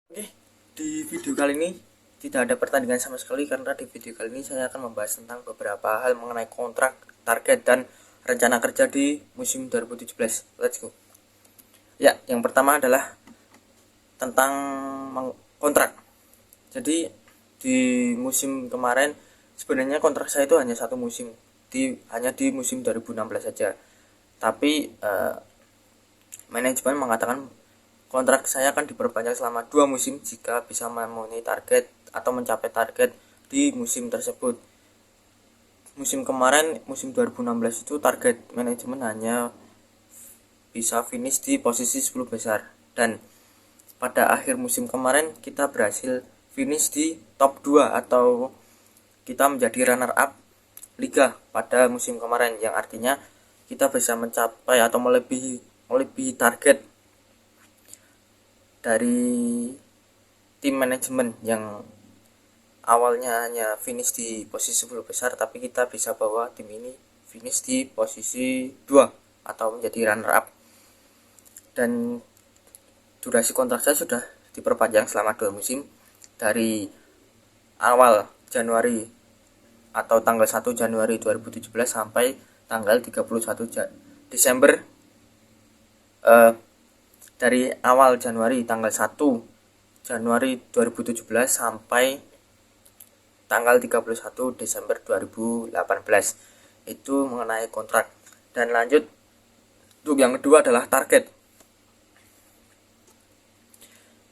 Oke, di video kali ini tidak ada pertandingan sama sekali karena di video kali ini saya akan membahas tentang beberapa hal mengenai kontrak, target, dan rencana kerja di musim 2017. Let's go. Ya, yang pertama adalah tentang kontrak. Jadi di musim kemarin sebenarnya kontrak saya itu hanya satu musim, hanya di musim 2016 saja. Tapi manajemen mengatakan kontrak saya akan diperpanjang selama 2 musim jika bisa memenuhi target atau mencapai target di musim tersebut. Musim kemarin, musim 2016 itu target manajemen hanya bisa finish di posisi 10 besar. Dan pada akhir musim kemarin kita berhasil finish di top 2 atau kita menjadi runner up liga pada musim kemarin, yang artinya kita bisa mencapai atau melebihi target dari tim manajemen yang awalnya hanya finish di posisi 10 besar, tapi kita bisa bawa tim ini finish di posisi 2 atau menjadi runner up. Dan durasi kontrak saya sudah diperpanjang selama 2 musim dari awal Januari atau tanggal 1 Januari 2017 sampai tanggal 31 Desember dari awal Januari tanggal 1 Januari 2017 sampai tanggal 31 Desember 2018. Itu mengenai kontrak. Dan lanjut untuk yang kedua adalah target.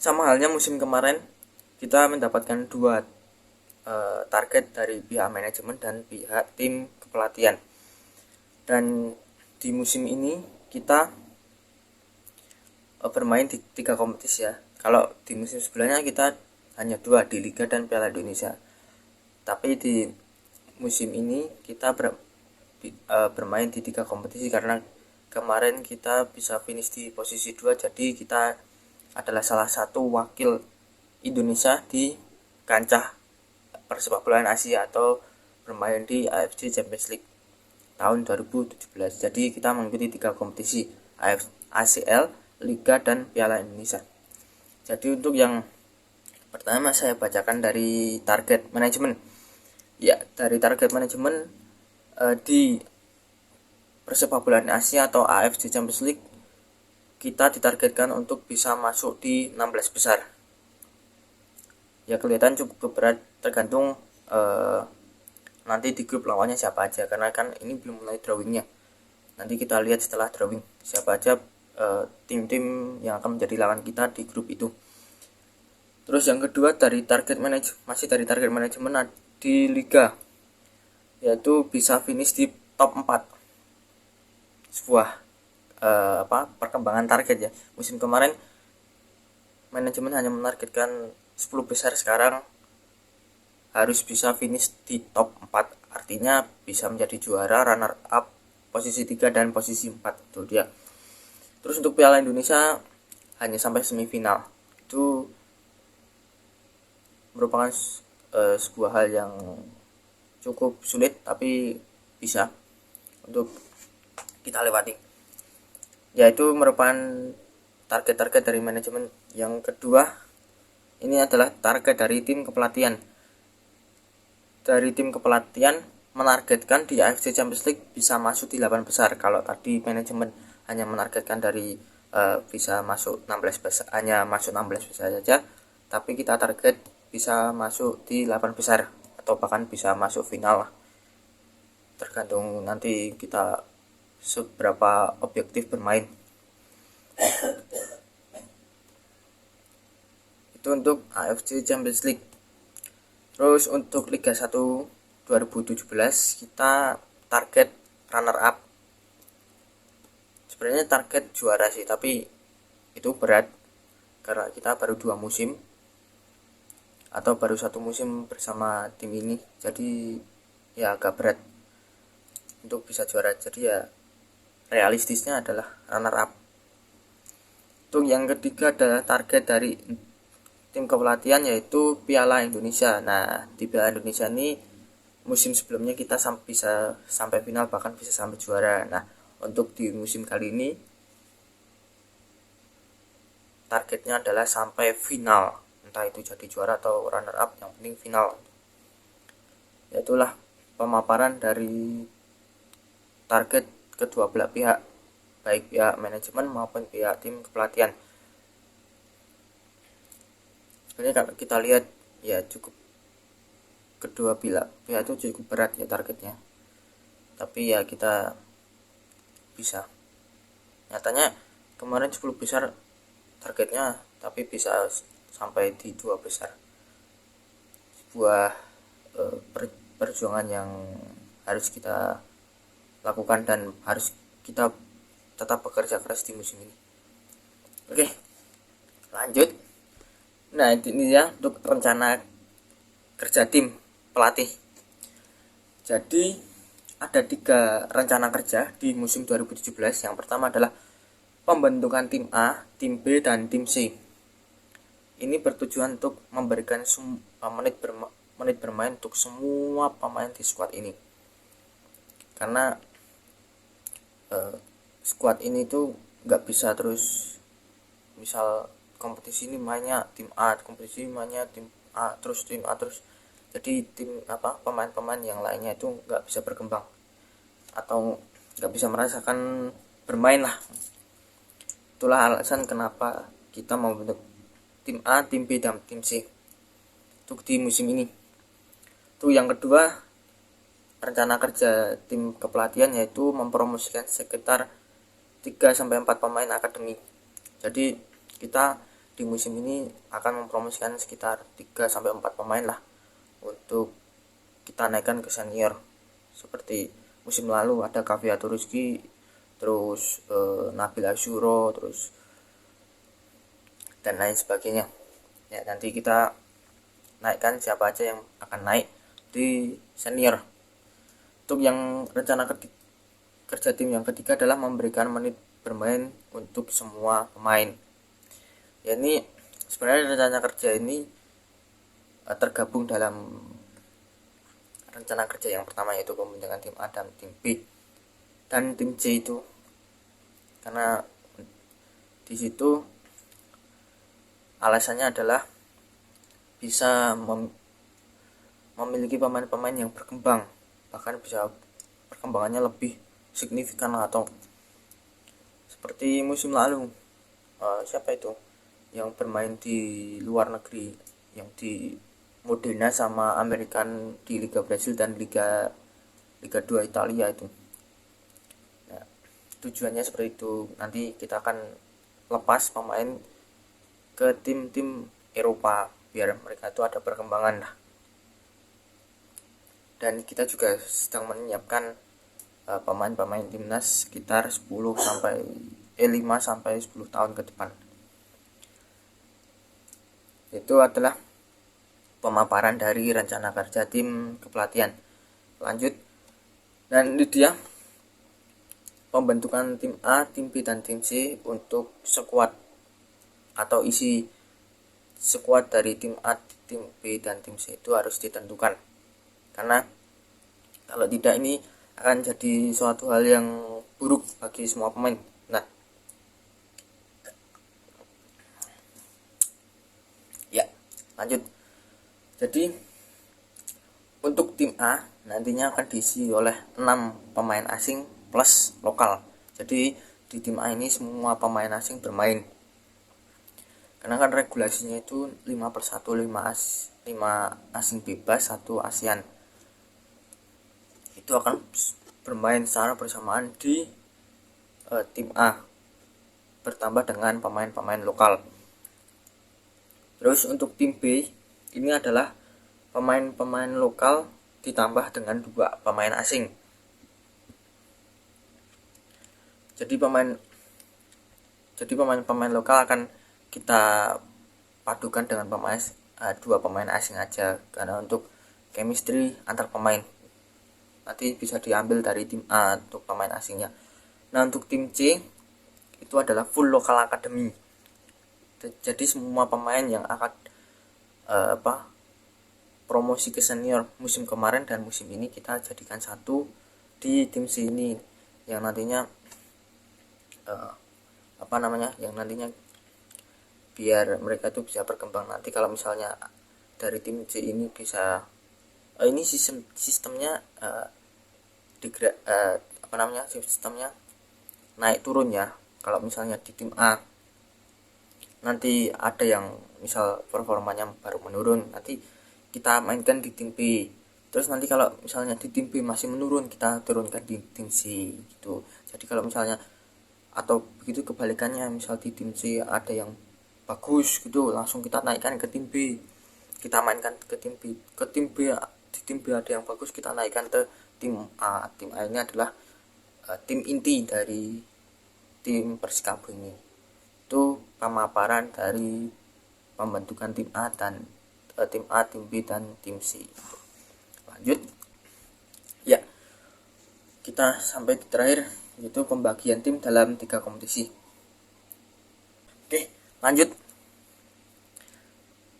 Sama halnya musim kemarin kita mendapatkan 2 target dari pihak manajemen dan pihak tim kepelatihan. Dan di musim ini kita bermain di 3 kompetisi ya. Kalau di musim sebelumnya kita hanya 2 di Liga dan Piala Indonesia. Tapi di musim ini kita bermain di 3 kompetisi karena kemarin kita bisa finish di posisi 2, jadi kita adalah salah satu wakil Indonesia di kancah persepakbolaan Asia atau bermain di AFC Champions League tahun 2017. Jadi kita mengikuti 3 kompetisi, ACL, Liga, dan Piala Indonesia. Jadi untuk yang pertama saya bacakan dari target manajemen. Ya, dari target manajemen di persepakbolaan Asia atau AFC Champions League kita ditargetkan untuk bisa masuk di 16 besar. Ya kelihatan cukup berat tergantung nanti di grup lawannya siapa aja, karena kan ini belum mulai drawingnya. Nanti kita lihat setelah drawing siapa aja tim-tim yang akan menjadi lawan kita di grup itu. Terus yang kedua dari masih dari target manajemen di liga, yaitu bisa finish di top 4. Sebuah perkembangan target ya. Musim kemarin manajemen hanya menargetkan 10 besar, sekarang harus bisa finish di top 4, artinya bisa menjadi juara, runner up, posisi 3 dan posisi 4 itu dia. Terus untuk Piala Indonesia hanya sampai semifinal. Itu merupakan sebuah hal yang cukup sulit tapi bisa untuk kita lewati. Yaitu merupakan target-target dari manajemen. Yang kedua ini adalah target dari tim kepelatihan. Dari tim kepelatihan menargetkan di AFC Champions League bisa masuk di 8 besar. Kalau tadi manajemen hanya menargetkan dari bisa masuk 16 besar, hanya masuk 16 besar saja, tapi kita target bisa masuk di 8 besar atau bahkan bisa masuk final lah. Tergantung nanti kita seberapa objektif bermain. Itu untuk AFC Champions League. Terus untuk Liga 1 2017 kita target runner up. Sebenarnya target juara sih, tapi itu berat karena kita baru 2 musim atau baru 1 musim bersama tim ini, jadi ya agak berat untuk bisa juara. Jadi ya realistisnya adalah runner up. Untuk yang ketiga adalah target dari tim kepelatihan, yaitu Piala Indonesia. Nah, di Piala Indonesia ini musim sebelumnya kita bisa sampai final, bahkan bisa sampai juara. Nah, untuk di musim kali ini targetnya adalah sampai final. entah itu jadi juara atau runner up, yang penting final. Itulah pemaparan dari target kedua belah pihak, baik pihak manajemen maupun pihak tim kepelatihan. Sebenarnya kalau kita lihat ya cukup, kedua pihak itu cukup berat ya targetnya, tapi ya kita bisa. Nyatanya kemarin 10 besar targetnya, tapi bisa sampai di 2 besar. Sebuah perjuangan yang harus kita lakukan dan harus kita tetap bekerja keras di musim ini. Oke, lanjut. Nah, ini ya untuk rencana kerja tim pelatih. Jadi ada 3 rencana kerja di musim 2017. Yang pertama adalah pembentukan tim A, tim B, dan tim C. Ini bertujuan untuk memberikan menit bermain untuk semua pemain di skuad ini. Karena skuad ini tuh nggak bisa terus, misal kompetisi ini mainnya tim A, kompetisi mainnya tim A terus, tim A terus. Jadi pemain-pemain yang lainnya itu nggak bisa berkembang atau nggak bisa merasakan bermain lah. Itulah alasan kenapa kita mau bentuk tim A, tim B, dan tim C untuk di musim ini. Itu yang kedua, rencana kerja tim kepelatihan yaitu mempromosikan sekitar 3-4 pemain akademi. Jadi kita di musim ini akan mempromosikan sekitar 3-4 pemain lah untuk kita naikkan ke senior. Seperti musim lalu ada Kaviato Rizky, terus Nabil Asyuro, terus dan lain sebagainya. Ya, nanti kita naikkan siapa aja yang akan naik di senior. Untuk yang rencana kerja tim yang ketiga adalah memberikan menit bermain untuk semua pemain. Ya, ini sebenarnya rencana kerja ini tergabung dalam rencana kerja yang pertama, yaitu pembentukan tim A dan tim B dan tim C itu. Karena di situ alasannya adalah bisa memiliki pemain-pemain yang berkembang, bahkan bisa perkembangannya lebih signifikan atau seperti musim lalu. Siapa itu yang bermain di luar negeri, yang di Modena sama American di Liga Brasil dan Liga 2 Italia itu. Nah, tujuannya seperti itu. Nanti kita akan lepas pemain ke tim-tim Eropa biar mereka itu ada perkembangan lah. Dan kita juga sedang menyiapkan pemain-pemain timnas sekitar 5 sampai 10 tahun ke depan. Itu adalah pemaparan dari rencana kerja tim kepelatihan. Lanjut, dan ini dia pembentukan tim A, tim B, dan tim C untuk skuad atau isi skuad dari tim A, tim B, dan tim C itu harus ditentukan. Karena kalau tidak, ini akan jadi suatu hal yang buruk bagi semua pemain. Nah, ya, lanjut. Jadi untuk tim A nantinya akan diisi oleh 6 pemain asing plus lokal. Jadi di tim A ini semua pemain asing bermain. Karena kan regulasinya itu 5/1, 5 asing bebas, 1 ASEAN. Itu akan bermain secara bersamaan di tim A, bertambah dengan pemain-pemain lokal. Terus untuk tim B ini adalah pemain-pemain lokal ditambah dengan 2 pemain asing. Jadi pemain lokal akan kita padukan dengan 2 pemain asing aja, karena untuk chemistry antar pemain nanti bisa diambil dari tim A untuk pemain asingnya. Nah, untuk tim C itu adalah full lokal academy. Jadi semua pemain yang akan promosi ke senior musim kemarin dan musim ini kita jadikan satu di tim C ini, yang nantinya yang nantinya biar mereka tuh bisa berkembang. Nanti kalau misalnya dari tim C ini bisa ini sistemnya sistemnya naik turun ya. Kalau misalnya di tim A nanti ada yang misal performanya baru menurun, nanti kita mainkan di tim B. Terus nanti kalau misalnya di tim B masih menurun, kita turunkan di tim C gitu. Jadi kalau misalnya atau begitu kebalikannya, misal di tim C ada yang bagus gitu, langsung kita naikkan ke tim B, kita mainkan ke tim B, di tim B ada yang bagus, kita naikkan ke tim A. Tim A ini adalah tim inti dari tim Persikabo ini. Itu pemaparan dari pembentukan tim A dan tim A, tim B dan tim C. Lanjut ya, kita sampai di terakhir, yaitu pembagian tim dalam 3 kompetisi. Oke, lanjut.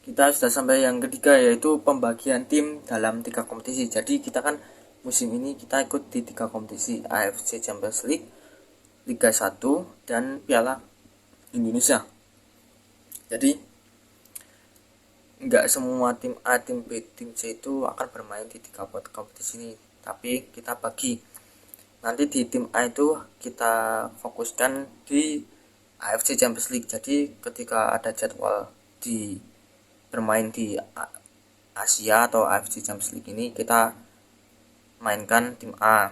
Kita sudah sampai yang ketiga, yaitu pembagian tim dalam 3 kompetisi. Jadi kita kan musim ini kita ikut di 3 kompetisi, AFC Champions League, Liga 1 dan Piala Indonesia. Jadi nggak semua tim A, tim B, tim C itu akan bermain di 3 kompetisi ini, tapi kita bagi. Nanti di tim A itu kita fokuskan di AFC Champions League. Jadi ketika ada jadwal bermain di Asia atau AFC Champions League ini, kita mainkan tim A.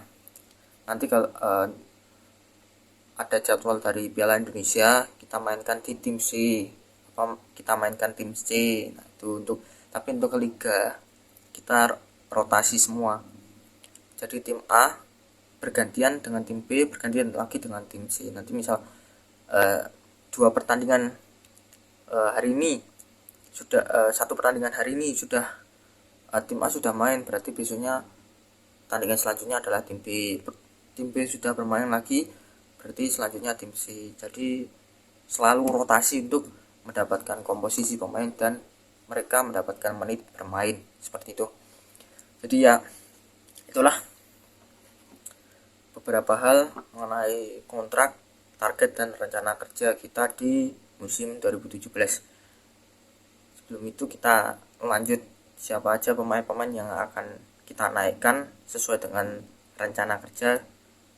Nanti kalau ada jadwal dari Piala Indonesia, kita mainkan di tim C, kita mainkan tim C. Nah, itu tapi untuk liga kita rotasi semua. Jadi tim A bergantian dengan tim B, bergantian lagi dengan tim C. Nanti misal 2 pertandingan hari ini sudah 1 pertandingan hari ini sudah tim A sudah main, berarti besoknya pertandingan selanjutnya adalah tim B. Tim B sudah bermain lagi, berarti selanjutnya tim C. Jadi selalu rotasi untuk mendapatkan komposisi pemain dan mereka mendapatkan menit bermain, seperti itu. Jadi ya itulah beberapa hal mengenai kontrak, target dan rencana kerja kita di musim 2017. Sebelum itu kita lanjut siapa aja pemain-pemain yang akan kita naikkan sesuai dengan rencana kerja.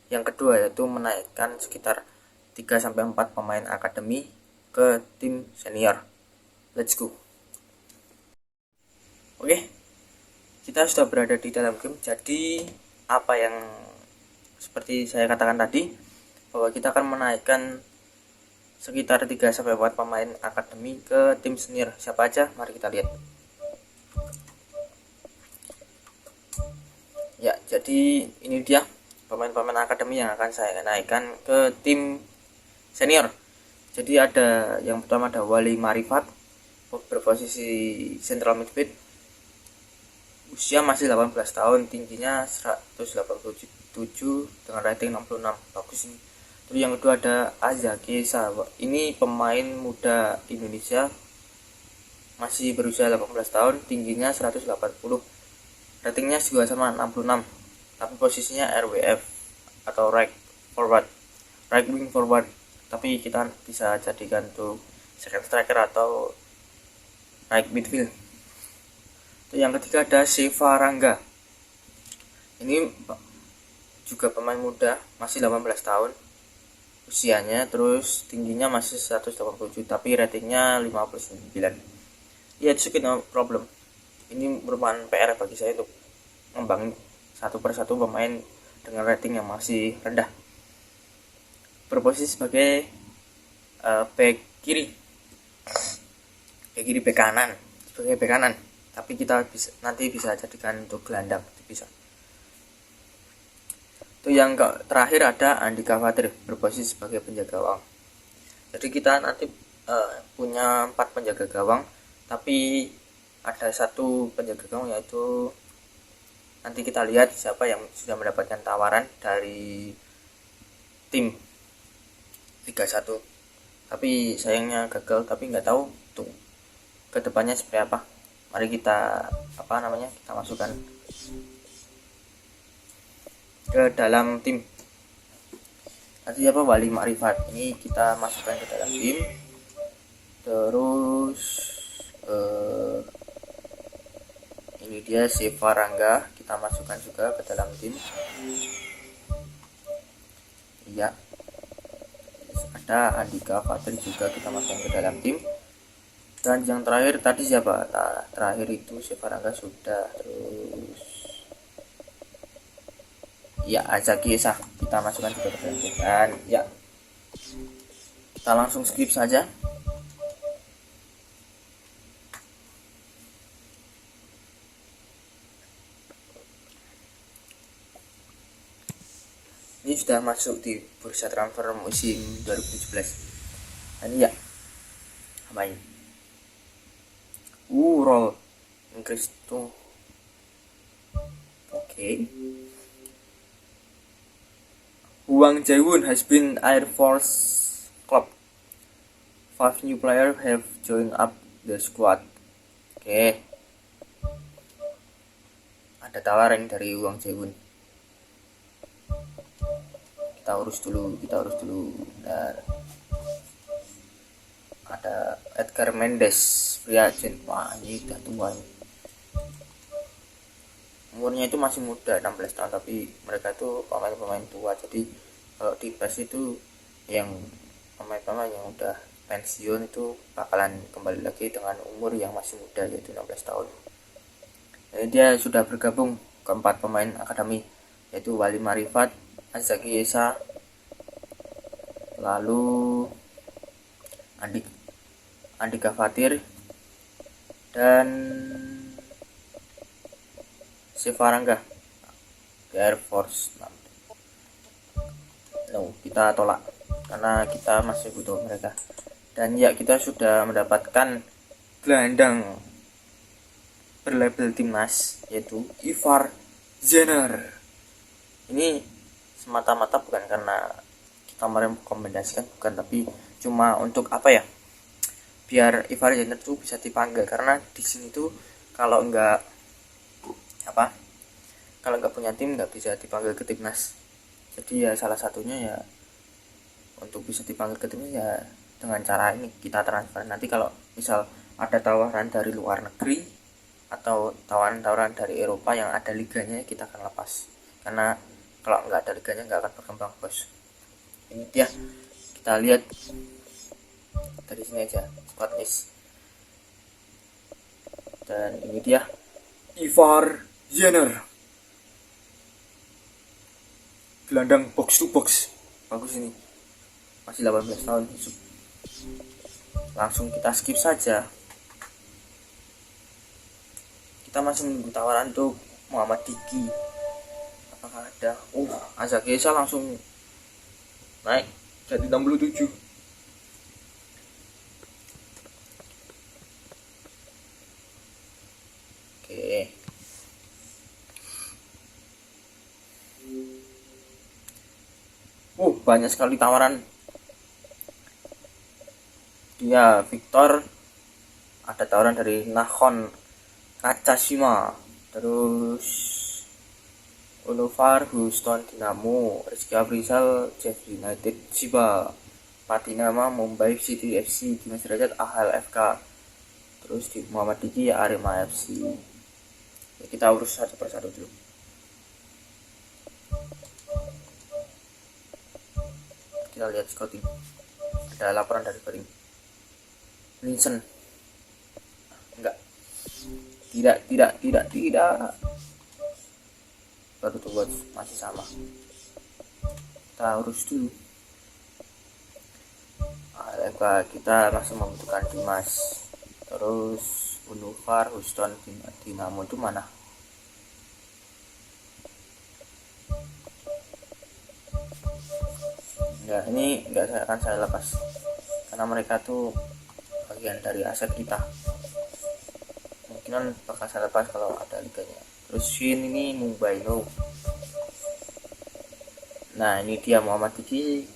Yang kedua yaitu menaikkan sekitar 3-4 pemain akademi ke tim senior. Let's go. Oke, kita sudah berada di dalam game. Jadi apa yang seperti saya katakan tadi, bahwa kita akan menaikkan sekitar 3-4 pemain akademi ke tim senior. Siapa aja? Mari kita lihat. Ya, jadi ini dia pemain-pemain akademi yang akan saya naikkan ke tim senior. Jadi ada yang pertama ada Wali Marifat, berposisi central midfield, usia masih 18 tahun, tingginya 187 dengan rating 66, bagus ini. Terus yang kedua ada Azaki Sawa, ini pemain muda Indonesia, masih berusia 18 tahun, tingginya 180, ratingnya juga sama 66, tapi posisinya RWF atau right wing forward, tapi kita bisa jadikan tuh second striker atau right midfield. Terus yang ketiga ada Seva Rangga, ini juga pemain muda, masih 18 tahun usianya, terus tingginya masih 187 tapi ratingnya 59. Ya, it's okay, no problem. Ini merupakan PR bagi saya untuk membangun satu persatu pemain dengan rating yang masih rendah. Berposisi sebagai back kiri, back kanan, sebagai back kanan. Tapi kita nanti bisa jadikan untuk gelandang, bisa. Itu yang terakhir ada Andika Fatir, berposisi sebagai penjaga gawang. Jadi kita nanti punya 4 penjaga gawang, tapi ada 1 penjaga gawang, yaitu nanti kita lihat siapa yang sudah mendapatkan tawaran dari tim Liga 1. Tapi sayangnya gagal, tapi nggak tahu tuh kedepannya seperti apa. Mari kita kita masukkan ke dalam tim. Tadi Wali Marifat ini kita masukkan ke dalam tim. Terus ini dia Siva Rangga, kita masukkan juga ke dalam tim. Iya, ada Andika Fatir juga kita masukkan ke dalam tim. Dan yang terakhir tadi siapa? Nah, terakhir itu Siva Rangga sudah. Terus ya Azaki Esa kita masukkan juga ke dalam tim. Dan ya kita langsung skip saja. Ini sudah masuk di bursa transfer musim 2017. Dan ya main roll Inggris tuh. Oke. Hwang Jae-won has been Air Force club. 5 new players have joined up the squad. Oke. Ada tawaran dari Hwang Jae-won. Kita urus dulu. Dan ada Edgar Mendes, free agent. Wah, ini udah tua ini. Umurnya itu masih muda, 16 tahun, tapi mereka itu pemain-pemain tua. Jadi kalau di PES itu yang pemain-pemain yang udah pensiun itu bakalan kembali lagi dengan umur yang masih muda, yaitu 16 tahun. Jadi dia sudah bergabung ke 4 pemain akademi, yaitu Wali Marifat, Azaki Esa, lalu Andika Fatir, dan Siva Rangga di Air Force. Kita tolak karena kita masih butuh mereka. Dan ya, kita sudah mendapatkan gelandang berlabel timnas, yaitu Ivar Jenner. Ini semata-mata bukan karena kita merekomendasikan, bukan, tapi cuma untuk apa ya, biar Ivar Jenner tuh bisa dipanggil. Karena di sini tuh kalau nggak punya tim nggak bisa dipanggil ke timnas. Jadi ya salah satunya ya untuk bisa dipanggil ke timnas ya dengan cara ini, kita transfer. Nanti kalau misal ada tawaran dari luar negeri atau tawaran-tawaran dari Eropa yang ada liganya, kita akan lepas. Karena kalau nggak ada liganya nggak akan berkembang, bos. Ini dia, kita lihat dari sini aja squad list. Dan ini dia Ivar Jenner, gelandang box to box, bagus ini, masih 18 tahun. Langsung kita skip saja. Kita masih menunggu tawaran untuk Muhammad Diki. Apakah ada? Azaki Esa langsung naik jadi 67. Oke. Banyak sekali tawaran. Dia Victor, ada tawaran dari Nahon Kachashima, terus Ulufar Houston Dynamo, Rizky Aprizal Sheffield United, Chiba Patinama Mumbai City FC, Dimas Derajat AHL FK, terus di Muhammad Diki Arema FC. Ya, kita urus satu persatu dulu. Kita lihat scouting. Ada laporan dari scouting. Vincent. Enggak. Tidak. Baru tuh buat masih sama. Kita urus dulu. Kita masih membutuhkan Dimas. Terus Unufar Houston Dynamo itu mana? Enggak, ini enggak akan saya lepas karena mereka tuh bagian dari aset kita. Mungkin bakal saya lepas kalau ada liganya. Terus Shin ini Mumbai no. Nah, ini dia Muhammad Diki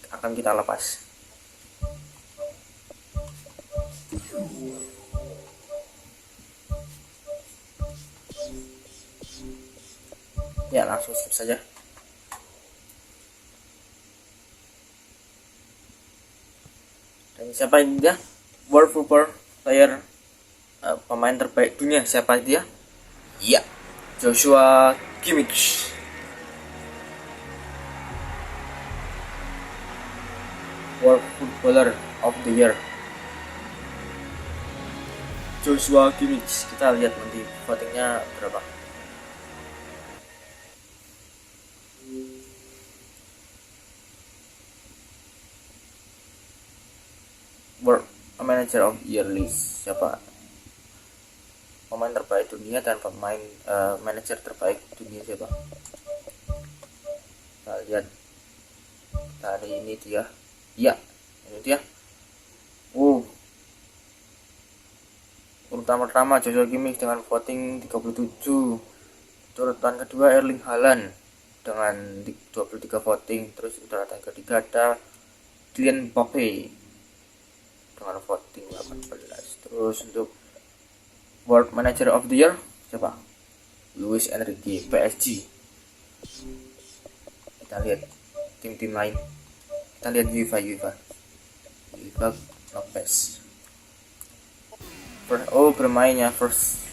akan kita lepas. Ya, langsung skip saja. Dan siapa ini dia? World Football Player, pemain terbaik dunia, siapa dia? Iya, Joshua Kimmich. World Footballer of the Year, Joshua Kimmich. Kita lihat nanti votingnya berapa. World Manager of Year list, siapa pemain terbaik dunia dan pemain manajer terbaik dunia siapa? Kita lihat hari ini dia. Iya, ini dia. Urutan pertama Joshua Kimmich dengan voting 37. Urutan kedua Erling Haaland dengan 23 voting. Terus urutan ketiga ada Kylian Mbappe dengan voting 18. Terus untuk World Manager of the Year siapa? Luis Enrique, PSG. Kita lihat tim-tim lain. Kita lihat UEFA Lopez. Bermainnya first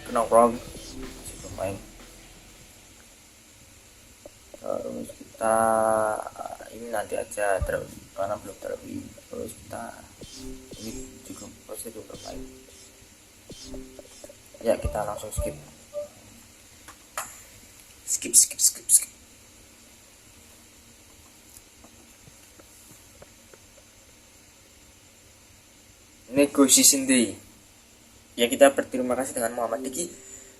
kena wrong, masih bermain. Terus kita ini nanti aja karena belum terlebih. Terus kita ini juga pasti bermain. Ya, kita langsung skip. Negotiation Day. Ya, kita berterima kasih dengan Muhammad Diki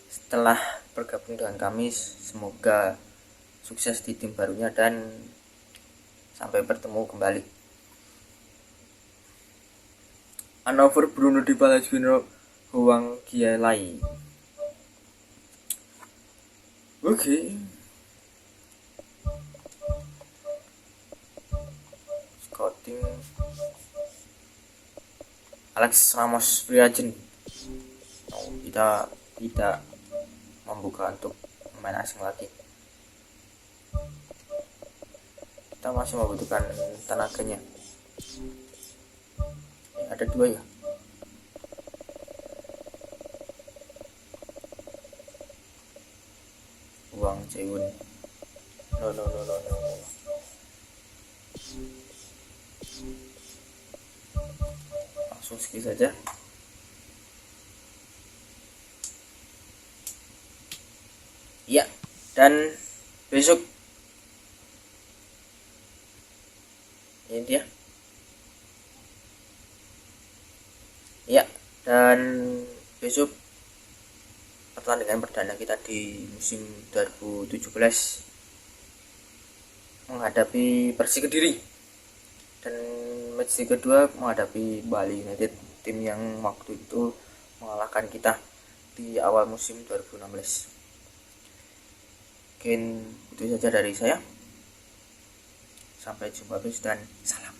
setelah bergabung dengan kami. Semoga sukses di tim barunya dan sampai bertemu kembali. Hannover Bruno Dybala Junior Huang Gielai. Oke. Scouting Alex Ramos free agent. Kita tidak membuka untuk pemain asing lagi. Kita masih membutuhkan tenaganya. Ada 2 ya. Wang Jaewon. No. Langsung skip saja. Ya, dan besok ini dia. Ya, dan besok pertandingan perdana kita di musim 2017 menghadapi Persik Kediri, dan match kedua menghadapi Bali United, tim yang waktu itu mengalahkan kita di awal musim 2016. Mungkin itu saja dari saya. Sampai jumpa besok dan salam.